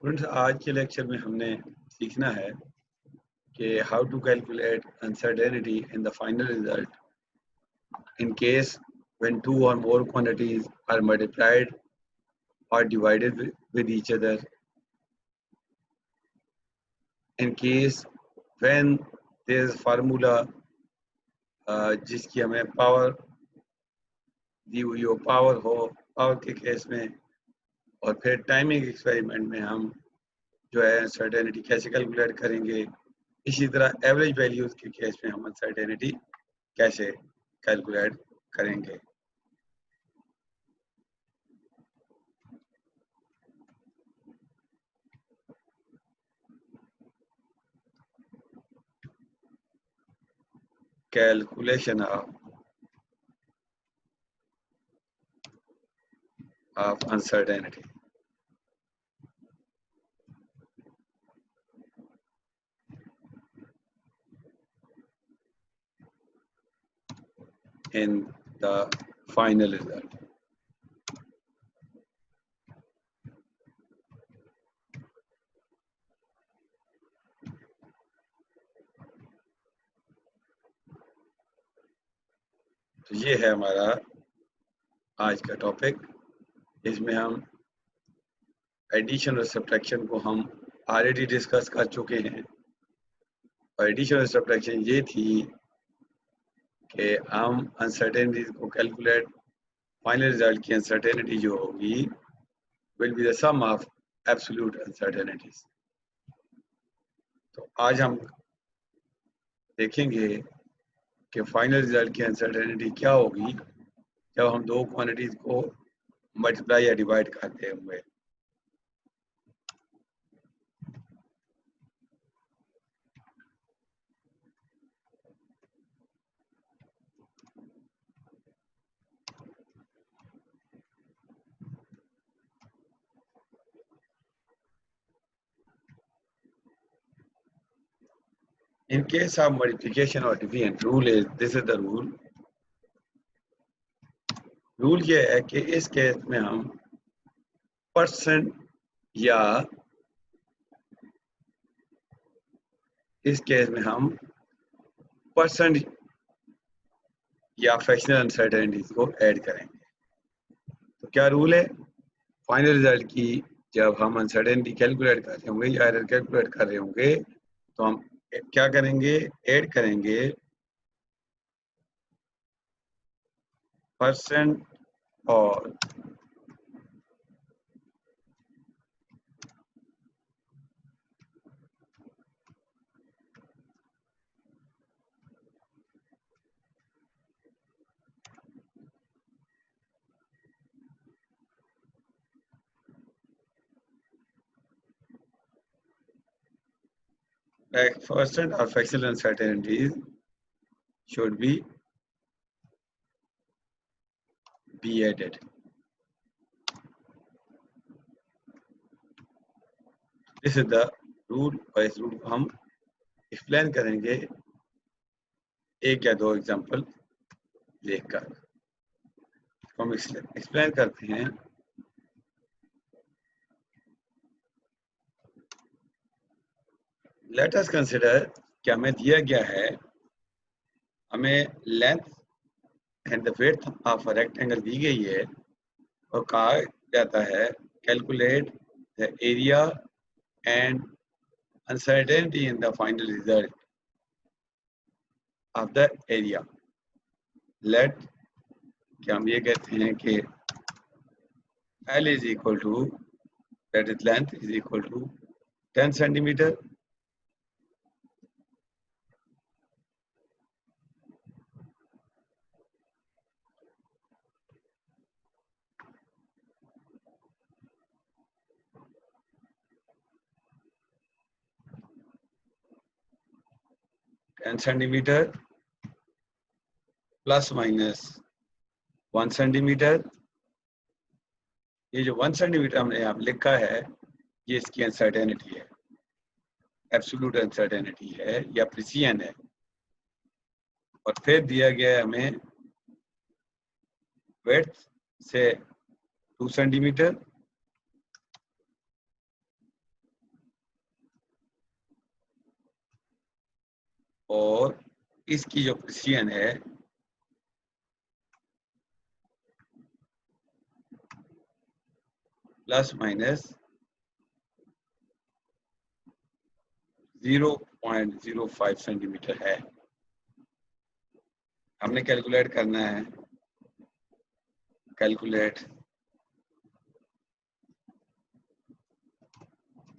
Students, आज के lecture में हमने सीखना है कि how to calculate uncertainty in the final result in case when two or more quantities are multiplied or divided with each other, in case when there is formula जिसकी हमें power दी हुई हो, पावर के केस में, और फिर timing experiment में हम जो है अनसर्टेनिटी कैसे कैलकुलेट करेंगे। इसी तरह एवरेज वैल्यूज के केस में हम अनसर्टेनिटी कैसे कैलकुलेट करेंगे। Calculation of uncertainty. in the final result. तो ये है हमारा आज का टॉपिक। इसमें हम एडिशन और सब्ट्रैक्शन को हम ऑलरेडी डिस्कस कर चुके हैं। और एडिशन और सब्ट्रैक्शन ये थी कि हम अनसर्टेनिटी को कैलकुलेट, फाइनल रिजल्ट की अनसर्टेनिटी जो होगी will be the sum of absolute uncertainties. तो आज हम देखेंगे कि फाइनल रिजल्ट की अनसर्टेनिटी क्या होगी जब हम दो क्वांटिटीज को मल्टीप्लाई या डिवाइड करते हुए। In case of multiplication or division, this is the rule. Rule ये है कि इस केस में हम परसेंट या इस केस में हम परसेंट या फ्रैक्शनल अनसर्टेनिटीज को ऐड करेंगे। तो क्या रूल है? फाइनल रिजल्ट की जब हम अनसर्टेनिटी कैलकुलेट कर रहे होंगे या एरर कैलकुलेट कर रहे होंगे तो हम क्या करेंगे? ऐड करेंगे परसेंट और percent or fractional uncertainties should be added. This is the rule, और इस रूल को हम एक्सप्लेन करेंगे एक या दो एग्जांपल देखकर। हम एक्सप्लेन करते हैं। लेट अस कंसिडर कि हमें दिया गया है, हमें length and the width of a rectangle दी गई है और कहा जाता है calculate the area and uncertainty in the final result of the area. Let कि हम ये कहते हैं कि L is equal to, that is length is equal to 10 centimetre plus minus 1 centimetre. ये जो 1 सेंटीमीटर हमने यहाँ लिखा है ये इसकी अनसर्टेनिटी है, एब्सोल्यूट अनसर्टेनिटी है या प्रिसिजन है। और फिर दिया गया है हमें विड्थ से 2 सेंटीमीटर और इसकी जो प्रिसिजन है प्लस माइनस 0.05 सेंटीमीटर है। हमने कैलकुलेट करना है, calculate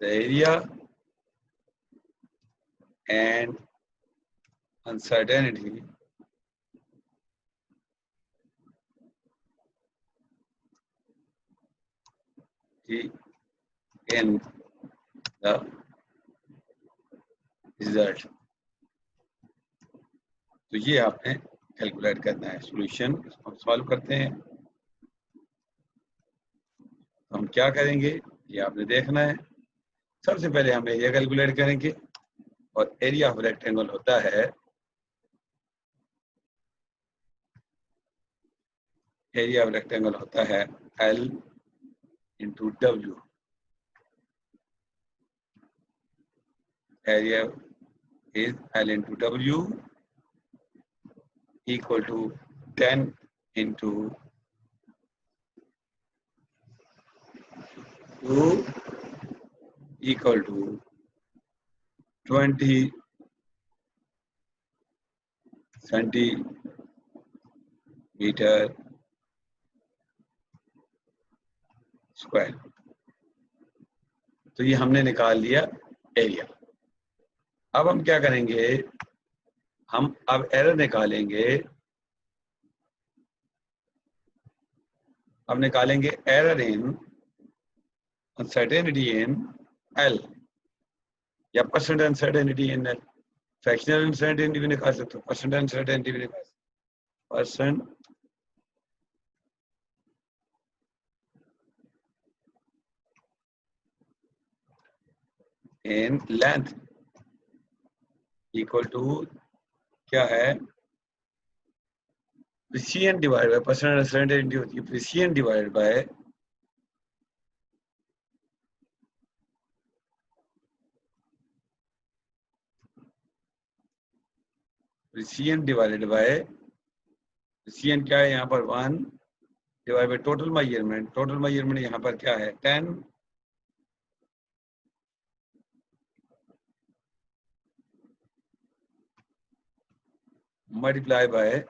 the area and uncertainty in the result। तो ये आपने कैलकुलेट करना है। सॉल्यूशन हम सॉल्व करते हैं, तो हम क्या करेंगे ये आपने देखना है। सबसे पहले हम एरिया कैलकुलेट करेंगे, और एरिया ऑफ रेक्टेंगल होता है, एरिया ऑफ रेक्टेंगल होता है L into W। Area is L into W equal to 10 into 2 equal to 20 centimetre square. तो ये हमने निकाल लिया एरिया। अब हम क्या करेंगे, हम अब एरर निकालेंगे। अब निकालेंगे error in uncertainty in L, या percent uncertainty in L. Fractional uncertainty भी निकाल सकते हो, परसेंट अनसर्टेनिटी भी निकाल सकते हो। Percent in length equal to क्या है, precision divide by percent uncertainty होती है, precision divide by precision divided by, precision क्या है यहाँ पर 1 divide by total measurement. Total measurement यहाँ पर क्या है 10 मल्टीप्लाई बाय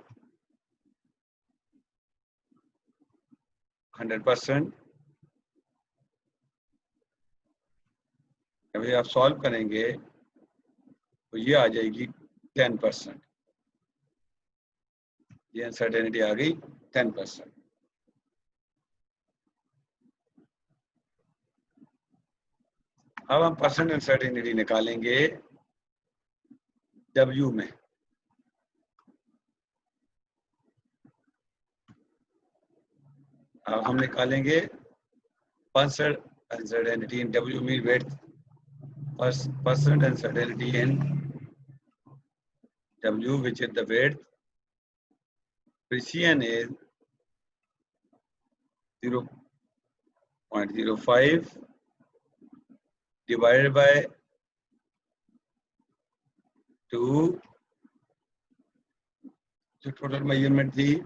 100%। अभी आप सॉल्व करेंगे तो ये आ जाएगी 10%। ये अनसर्टेनिटी आ गई 10%। अब हम परसेंट अनसर्टेनिटी निकालेंगे W में। अब हम निकालेंगे परसेंट अनसर्टेनिटी इन W में weight, percent uncertainty in W which is the width, precision is 0.05 divided by 2, जो टोटल मेजरमेंट थी,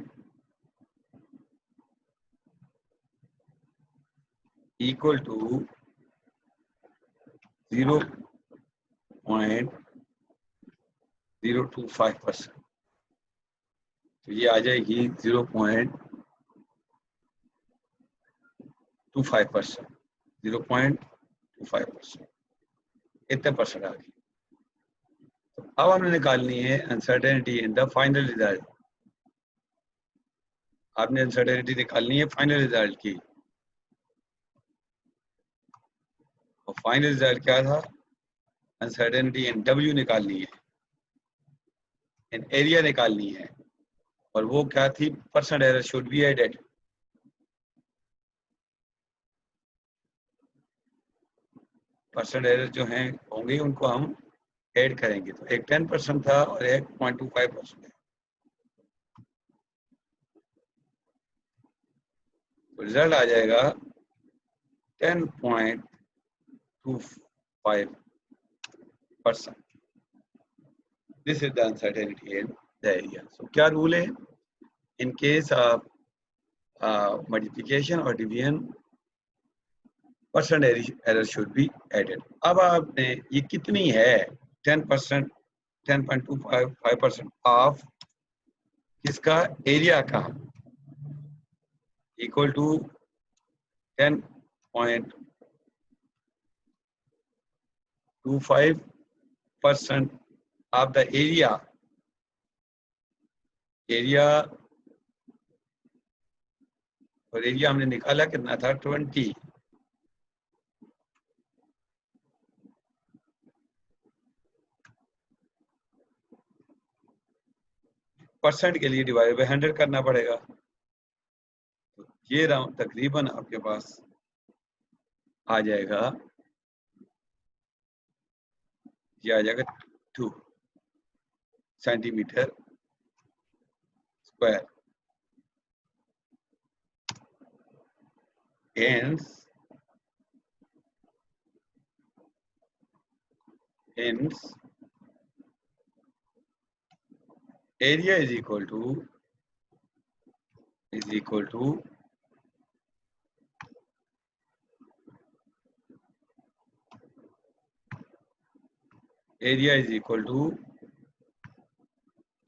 इक्वल टू 0.025%। तो ये आ जाएगी 0.25%, 0.25%, इतने परसेंट आ गई। तो अब हमने निकालनी है uncertainty in the final result. आपने अनसर्टेनिटी निकालनी है फाइनल रिजल्ट की, और फाइनल रिजल्ट क्या था, अनसर्टेनिटी इन W निकालनी है, इन एरिया निकालनी है, और वो क्या थी, percent error should be added. Percent error जो हैं होंगे उनको हम ऐड करेंगे। तो एक 10% था और एक 0.25% है। तो रिजल्ट आ जाएगा 10.25%। This is the uncertainty in the area. So क्या रूल है? In case of multiplication or division, percent error should be added. अब आपने ये कितनी है? 10%, 10.25% ऑफ किसका? एरिया का, equal to 10.25% of the area. और एरिया हमने निकाला कितना था? 20. परसेंट के लिए डिवाइड बाय 100 करना पड़ेगा। तो ये तकरीबन आपके पास आ जाएगा, ये आ जाएगा 2 centimetre square. Hence area is equal to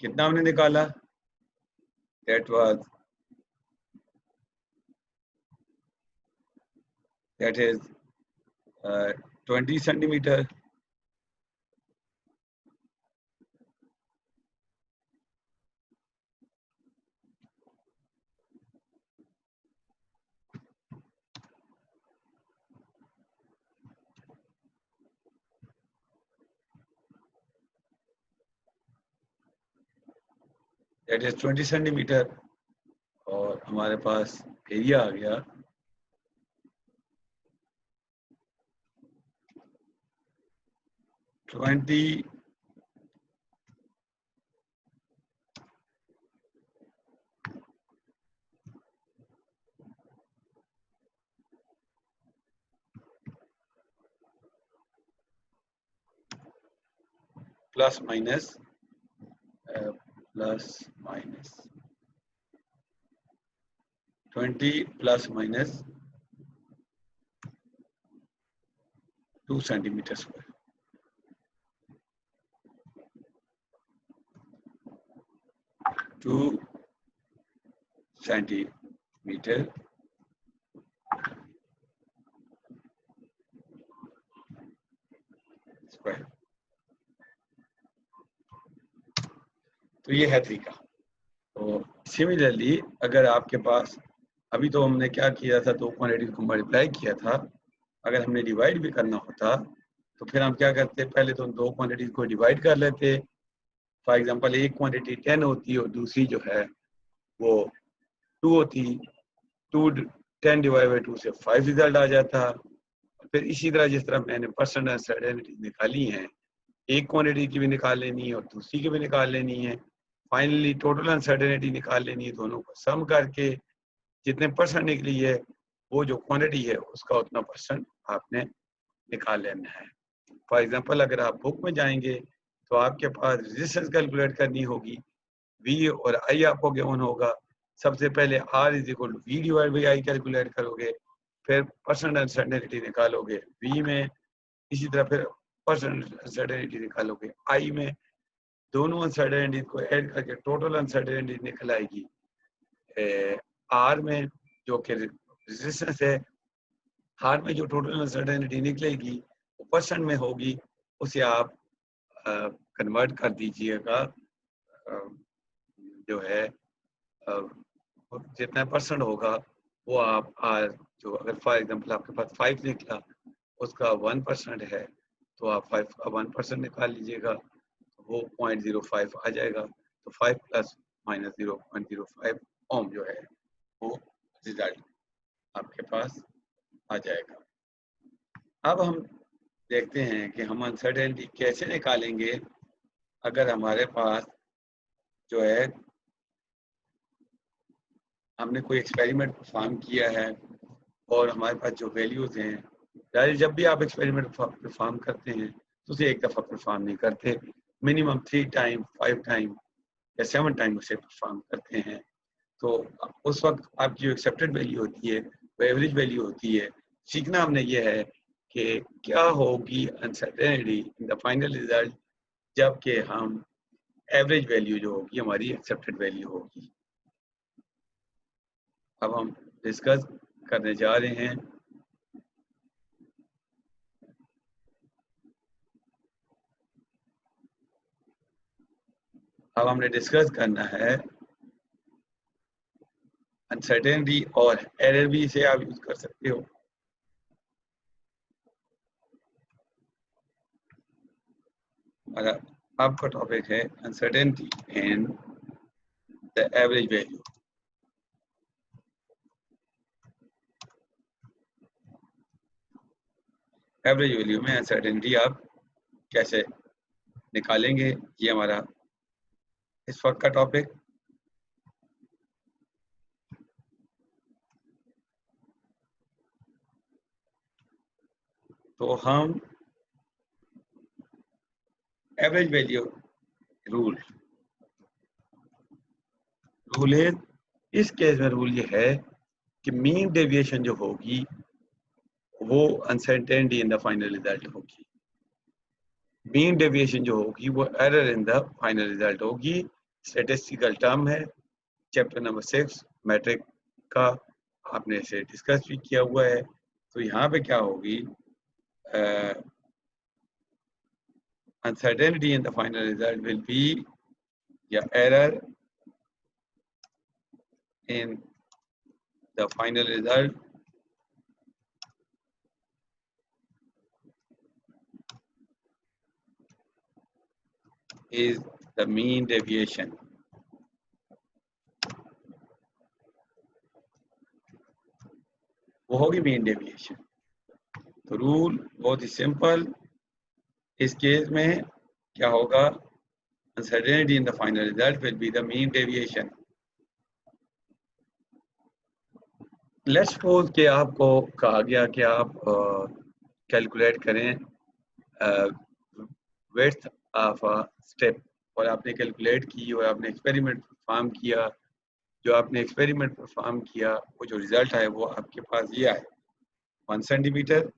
कितना हमने निकाला? that is 20 centimetre. that is 20 centimetre और हमारे पास एरिया आ गया 20 plus minus 20 plus minus 2 centimetre square. Centimetre square. तो ये है तरीका। तो सिमिलरली अगर आपके पास, अभी तो हमने क्या किया था, दो क्वांटिटी को मल्टीप्लाई किया था, अगर हमने डिवाइड भी करना होता तो फिर हम क्या करते? पहले तो दो क्वांटिटी को डिवाइड कर लेते। फॉर एग्जांपल एक क्वांटिटी 10 होती और दूसरी जो है वो 2 होती। 10 डिवाइड बाई 2 से 5 रिजल्ट आ जाता। फिर इसी तरह जिस तरह मैंने परसेंट अनसर्टेनिटी निकाली है, एक क्वांटिटी की भी निकाल लेनी है और दूसरी की भी निकाल लेनी है। फाइनली टोटल अनसर्टेनिटी निकाल लेनी है, दोनों को सम करके जितने परसेंट निकली है वो जो क्वांटिटी है उसका उतना परसेंट आपने निकाल लेना है। फॉर एग्जांपल अगर आप बुक में जाएंगे तो आपके पास रेजिस्टेंस कैलकुलेट करनी होगी, V और I आपको गिवन होगा। सबसे पहले R is equal to V divide by I calculate करोगे, फिर परसेंट अनसर्टेनिटी निकालोगे V में, इसी तरह फिर परसेंट अनसर्टेनिटी निकालोगे I में। दोनों अनसर्टेनिटी को ऐड करके टोटल अनसर्टेनिटी निकल आएगी R में, जो कि रेजिस्टेंस है। R में जो टोटल अनसर्टेनिटी निकलेगी वो परसेंट में होगी, उसे आप कन्वर्ट कर दीजिएगा, जो है जितना परसेंट होगा वो आप R, जो अगर फॉर एग्जांपल आपके पास 5 निकला, उसका 1% है तो आप 5 का 1% निकाल लीजिएगा, तो वो 0.05 आ जाएगा। तो 5 प्लस माइनस 0.05 ओम जो है वो रिजल्ट आपके पास आ जाएगा। अब हम देखते हैं कि हम अनसर्टेनिटी कैसे निकालेंगे। अगर हमारे पास जो है हमने कोई एक्सपेरिमेंट परफॉर्म किया है और हमारे पास जो वैल्यूज हैं, जब भी आप एक्सपेरिमेंट परफॉर्म करते हैं तो उसे एक दफ़ा परफॉर्म नहीं करते, मिनिमम 3 टाइम 5 टाइम या 7 टाइम उसे परफॉर्म करते हैं, तो उस वक्त आपकी जो एक्सेप्टेड वैल्यू होती है वो एवरेज वैल्यू होती है। सीखना हमने ये है कि क्या होगी uncertainty in the final result जबकि हम एवरेज वैल्यू जो होगी हमारी एक्सेप्टेड वैल्यू होगी। अब हम डिस्कस करने जा रहे हैं अब हमने डिस्कस करना है अनसर्टेनिटी, और एरर भी इसे आप यूज कर सकते हो। हमारा आपका टॉपिक है uncertainty and the average value. Average value में अनसर्टेनिटी आप कैसे निकालेंगे, ये हमारा इस वक्त का टॉपिक। तो हम एवरेज वैल्यू रूल है, इस केस में रूल ये है कि मीन डेविएशन जो होगी वो uncertainty in the final result होगी। मीन डेविएशन जो होगी वो error in the final result होगी। स्टैटिस्टिकल टर्म है, चैप्टर नंबर 6 मैट्रिक का, आपने इसे डिस्कस भी किया हुआ है। तो यहाँ पे क्या होगी, uncertainty in the final result will be या error in the final result is the mean deviation। वो होगी मीन डेविएशन। तो रूल बहुत ही सिंपल, इस केस में क्या होगा, uncertainty in the final result will be the mean deviation। Let's suppose कि आपको कहा गया कि आप कैलकुलेट करें विड्थ ऑफ अ स्टेप, और आपने कैलकुलेट की और आपने एक्सपेरिमेंट परफॉर्म किया। जो आपने एक्सपेरिमेंट परफॉर्म किया वो जो रिजल्ट आए वो आपके पास ये आए 1 सेंटीमीटर।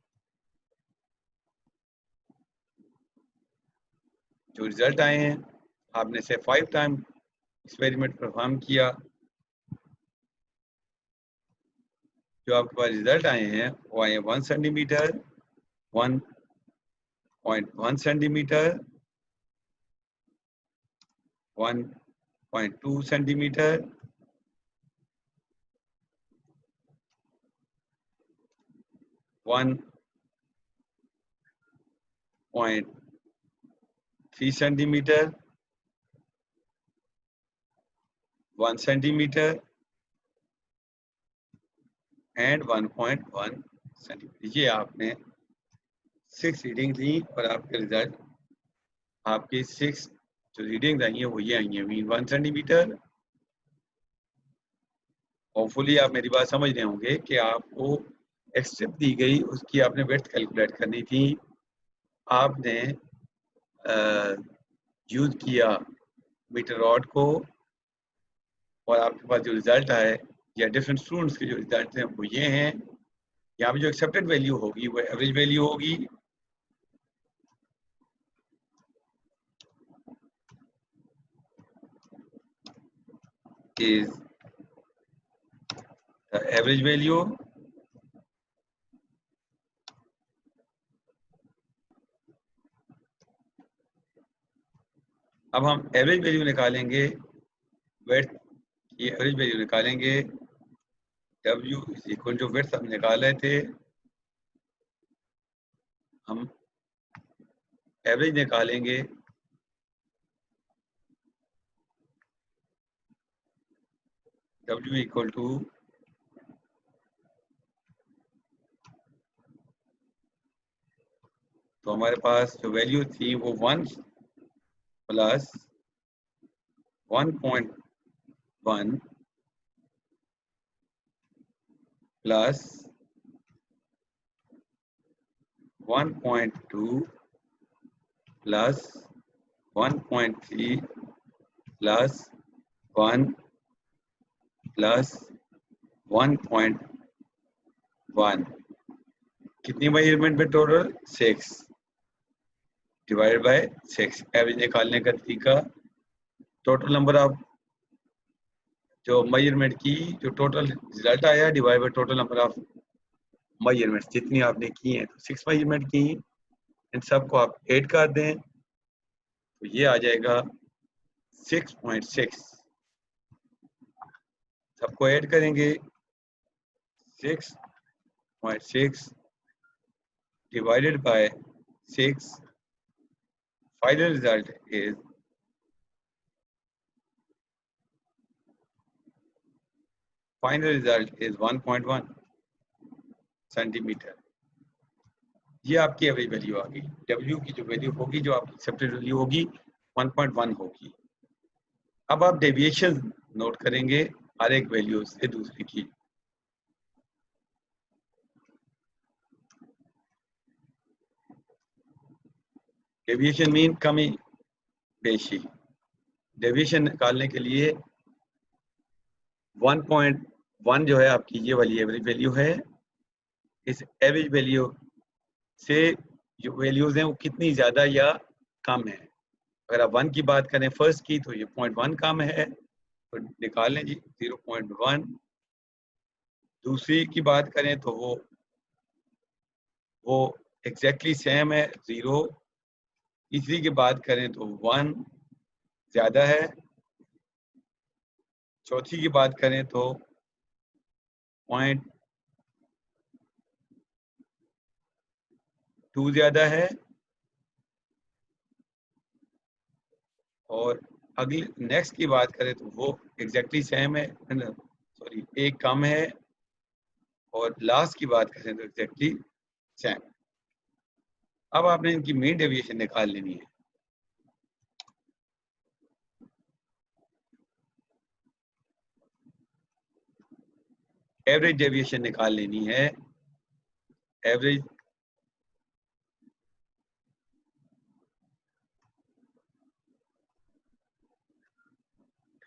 जो रिजल्ट आए हैं आपने से 5 टाइम एक्सपेरिमेंट परफॉर्म किया, जो आपके पास रिजल्ट आए हैं वो आए 1 centimetre, 1.1 centimetre, 1.2 centimetre, 1.3 centimetre, 1 centimetre and 1.1 centimetre. ये आपने 6 रीडिंग दी और आपके रिजल्ट, आपकी 6 जो रीडिंग आई है वो ये आई है, मीन 1 सेंटीमीटर। होपफुली आप मेरी बात समझ रहे होंगे कि आपको एक स्टेप दी गई, उसकी आपने विड्थ कैलकुलेट करनी थी। आपने यूज किया मीटर रॉड को, और आपके पास जो रिजल्ट आए या डिफरेंट स्टूडेंट्स के जो रिजल्ट हैं वो ये हैं। यहाँ पे जो एक्सेप्टेड वैल्यू होगी वो एवरेज वैल्यू होगी। Is the average value. अब हम एवरेज वैल्यू निकालेंगे, विड्थ की एवरेज वैल्यू निकालेंगे। W is equal to width हम निकाल रहे थे, हम एवरेज निकालेंगे W इक्वल टू तो हमारे पास जो वैल्यू थी वो 1 plus 1.1 plus 1.2 plus 1.3 plus 1 plus 1.1 कितनी मेजरमेंट में टोटल 6 डिवाइड बाय 6 एवरेज निकालने का तरीका टोटल नंबर ऑफ जो मेजरमेंट की जो टोटल रिजल्ट आया divide by total number of measurements जितनी आपने की हैं तो 6 मेजरमेंट की इन सबको आप ऐड कर दें तो ये आ जाएगा 6.6 सबको ऐड करेंगे 6.6 divided by 6 final result is 1.1 centimetre. ये आपकी एवरेज वैल्यू आ गई। W की जो वैल्यू होगी जो आपकी एक्सेप्टेड वैल्यू होगी 1.1 होगी। अब आप डेविएशन नोट करेंगे हर एक वैल्यू से दूसरे की। डेविएशन मीन कमी बेशी। डेविएशन निकालने के लिए 1.1 जो है आपकी ये वाली एवरेज वैल्यू है। इस एवरेज वैल्यू से जो वैल्यूज हैं वो कितनी ज्यादा या कम है। अगर आप 1 की बात करें फर्स्ट की तो ये 0.1 कम है तो निकाल लें जी 0.1। दूसरी की बात करें तो वो एग्जैक्टली सेम है 0। तीसरी की बात करें तो 1 ज्यादा है। चौथी की बात करें तो 0.2 ज्यादा है और अगली नेक्स्ट की बात करें तो वो एग्जैक्टली सेम है सॉरी एक कम है और लास्ट की बात करें तो एग्जैक्टली सेम। अब आपने इनकी मीन डेविएशन निकाल लेनी है। एवरेज डेविएशन निकाल लेनी है। एवरेज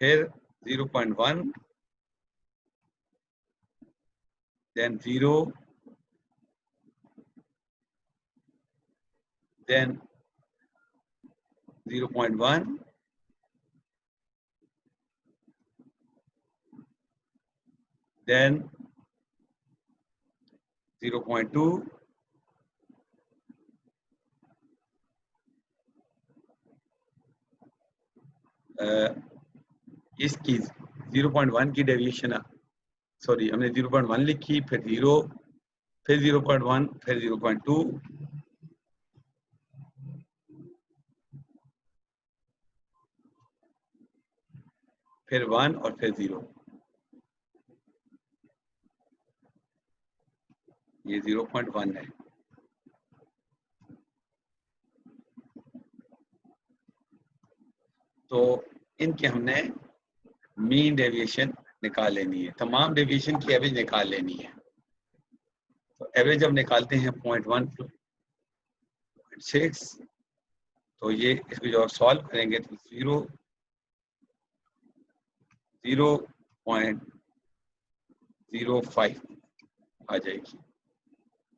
फिर 0.1 then 0 then 0.1 then 0.2 इसकी 0.1 की डेविएशन सॉरी हमने 0.1 लिखी फिर 0 फिर 0.1 फिर 0.2 फिर 1 और फिर 0। ये 0.1 है। तो इनके हमने मीन डेविएशन निकाल लेनी है। तमाम डेविएशन की एवरेज निकाल लेनी है। तो एवरेज जब निकालते हैं 0.1 0.6 तो ये इसको जब सॉल्व करेंगे तो 0.05 आ जाएगी।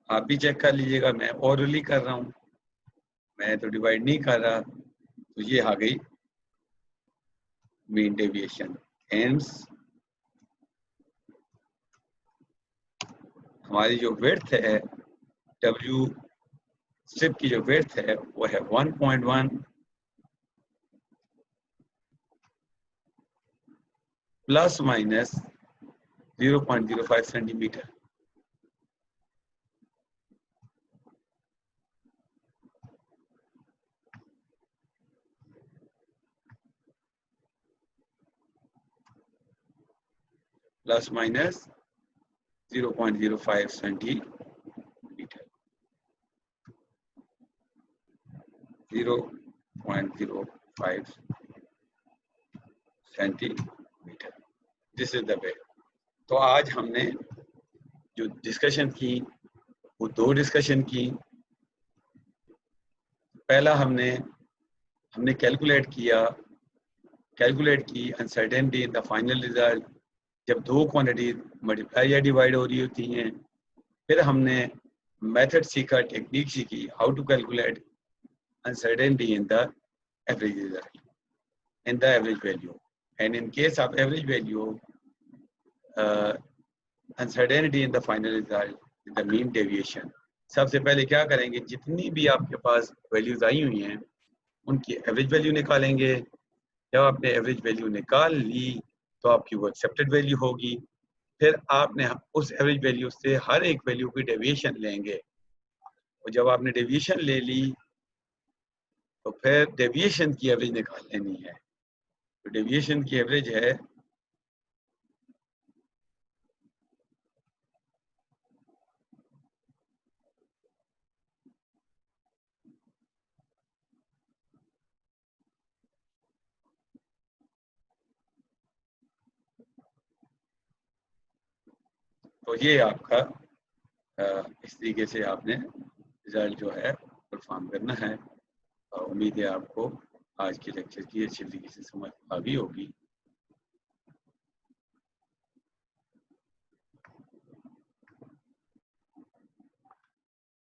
आप भी चेक कर लीजिएगा, मैं ओरली कर रहा हूँ, मैं तो डिवाइड नहीं कर रहा। तो ये आ गई मीन डेविएशन। हेंस हमारी जो विड्थ है W स्ट्रिप की जो विड्थ है वो है 1.1 plus minus 0.05 centimetre. Plus minus 0.05 centimetre. 0.05 centimetre. This is the way. तो आज हमने जो डिस्कशन की वो 2 डिस्कशन की। पहला हमने हमने कैलकुलेट की uncertainty in the final result जब दो क्वांटिटी मल्टीप्लाई या डिवाइड हो रही होती हैं। फिर हमने मेथड सीखा, टेक्निक सीखी, how to calculate uncertainty in the average result, in the average value, and in case of average value uncertainty in the final result, the mean deviation. सबसे पहले क्या करेंगे, जितनी भी आपके पास वैल्यूज आई हुई हैं उनकी एवरेज वैल्यू निकालेंगे। जब आपने एवरेज वैल्यू निकाल ली तो आपकी वो एक्सेप्टेड वैल्यू होगी। फिर आपने उस एवरेज वैल्यू से हर एक वैल्यू की डेविएशन लेंगे, और जब आपने डेविएशन ले ली तो फिर डेविएशन की एवरेज निकाल लेनी है। तो डेविएशन की एवरेज है तो ये आपका इस तरीके से आपने रिजल्ट जो है परफॉर्म करना है। उम्मीद है आपको आज के लेक्चर की अच्छी तरीके से समझ आ गई होगी।